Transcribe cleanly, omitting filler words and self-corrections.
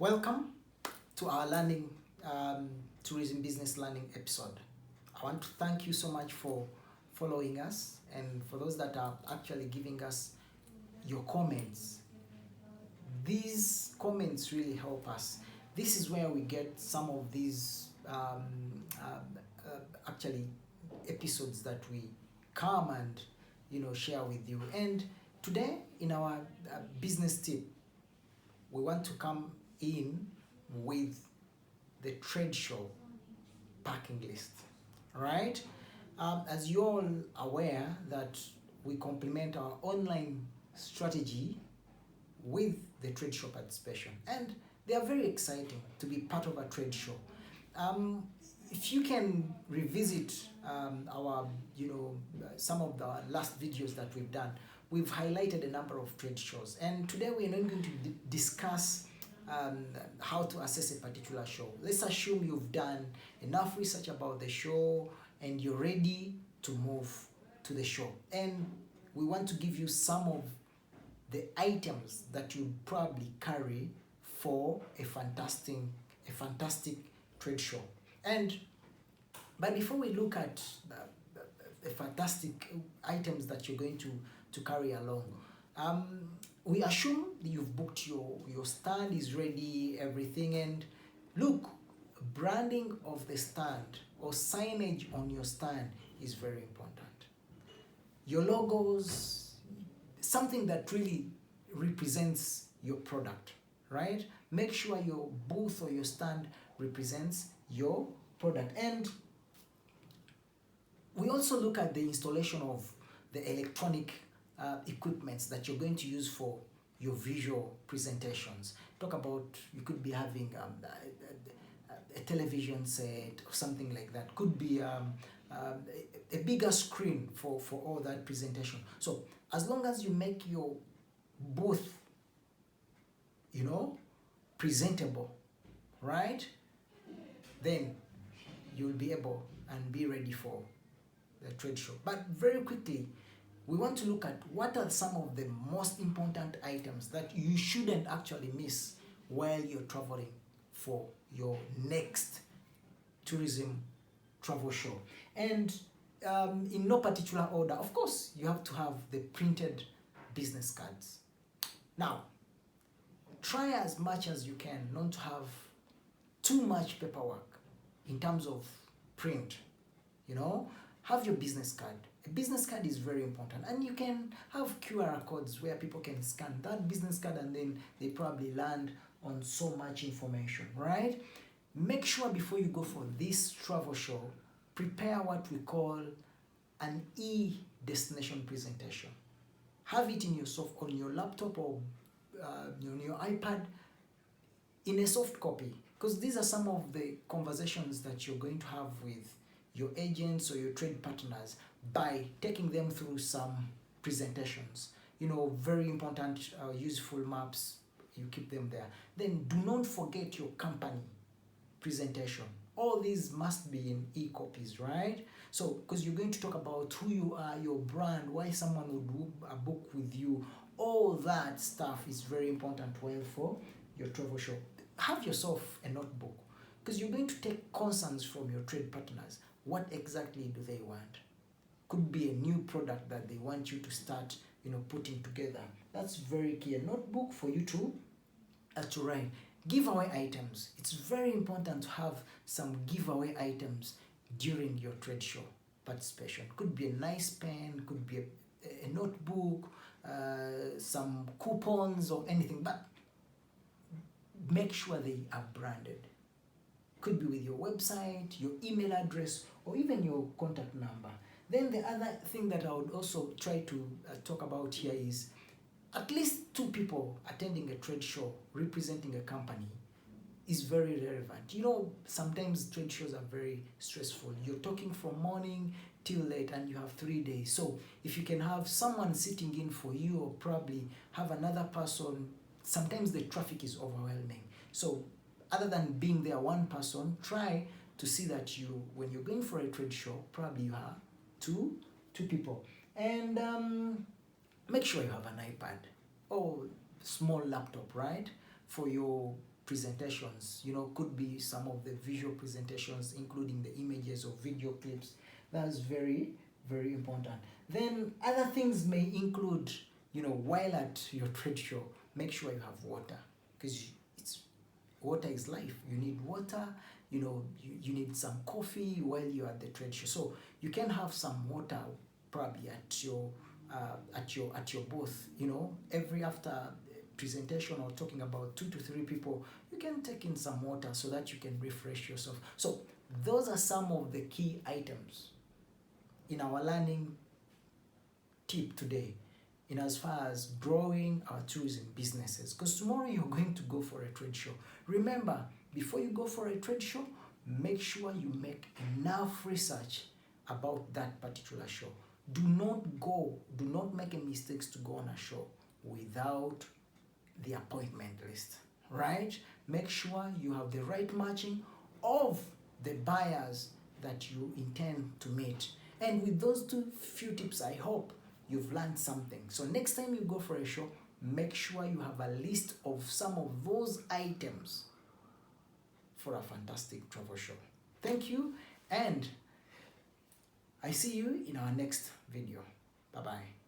Welcome to our learning tourism business learning episode. I want to thank you so much for following us, and for those that are actually giving us your comments. These comments really help us. This is where we get some of these actually episodes that we come and share with you. And today in our business tip, we want to come in with the trade show packing list. All right. As you're all aware that we complement our online strategy with the trade show participation, and they are very exciting to be part of a trade show. If you can revisit our some of the last videos that we've done, we've highlighted a number of trade shows, and today we're not going to discuss how to assess a particular show. Let's assume you've done enough research about the show and you're ready to move to the show, and we want to give you some of the items that you probably carry for a fantastic trade show. But before we look at the fantastic items that you're going to carry along, we assume that you've booked your stand is ready, everything. And look, branding of the stand or signage on your stand is very important. Your logos, something that really represents your product, right? Make sure your booth or your stand represents your product. And we also look at the installation of the electronic equipments that you're going to use for your visual presentations. Talk about, you could be having a television set or something like that. Could be a bigger screen for all that presentation. So as long as you make your booth presentable, right, then you'll be able and be ready for the trade show. But very quickly, we want to look at what are some of the most important items that you shouldn't actually miss while you're traveling for your next tourism travel show. And in no particular order, of course, you have to have the printed business cards. Now, try as much as you can not to have too much paperwork in terms of print. Have your business card. A business card is very important, and you can have QR codes where people can scan that business card and then they probably land on so much information, right? Make sure before you go for this travel show, prepare what we call an e-destination presentation. Have it in on your laptop or on your iPad in a soft copy, because these are some of the conversations that you're going to have with your agents or your trade partners by taking them through some presentations. Very important, useful maps, you keep them there. Then do not forget your company presentation. All these must be in e-copies, right? So, because you're going to talk about who you are, your brand, why someone would book with you, all that stuff is very important for your travel show. Have yourself a notebook, because you're going to take concerns from your trade partners. What exactly do they want? Could be a new product that they want you to start, putting together. That's very key. A notebook for you to write. Giveaway items. It's very important to have some giveaway items during your trade show participation. Could be a nice pen, could be a notebook, some coupons or anything, but make sure they are branded. Could be with your website, your email address, or even your contact number. Then the other thing that I would also try to talk about here is at least 2 people attending a trade show representing a company is very relevant. Sometimes trade shows are very stressful. You're talking from morning till late and you have 3 days. So if you can have someone sitting in for you, or probably have another person, sometimes the traffic is overwhelming. So other than being there one person, try to see that when you're going for a trade show, probably you have two people. And make sure you have an iPad or small laptop, right, for your presentations, could be some of the visual presentations, including the images or video clips. That's very, very important. Then other things may include, while at your trade show, make sure you have water, because water is life. You need water, you need some coffee while you're at the trade show. So you can have some water probably at your booth, every after presentation or talking about 2 to 3 people, you can take in some water so that you can refresh yourself. So those are some of the key items in our learning tip today, in as far as growing our tourism businesses, because tomorrow you're going to go for a trade show. Remember, before you go for a trade show, make sure you make enough research about that particular show. Do not make a mistake to go on a show without the appointment list, right? Make sure you have the right matching of the buyers that you intend to meet. And with those few tips, I hope you've learned something. So next time you go for a show, make sure you have a list of some of those items for a fantastic travel show. Thank you, and I see you in our next video. Bye-bye.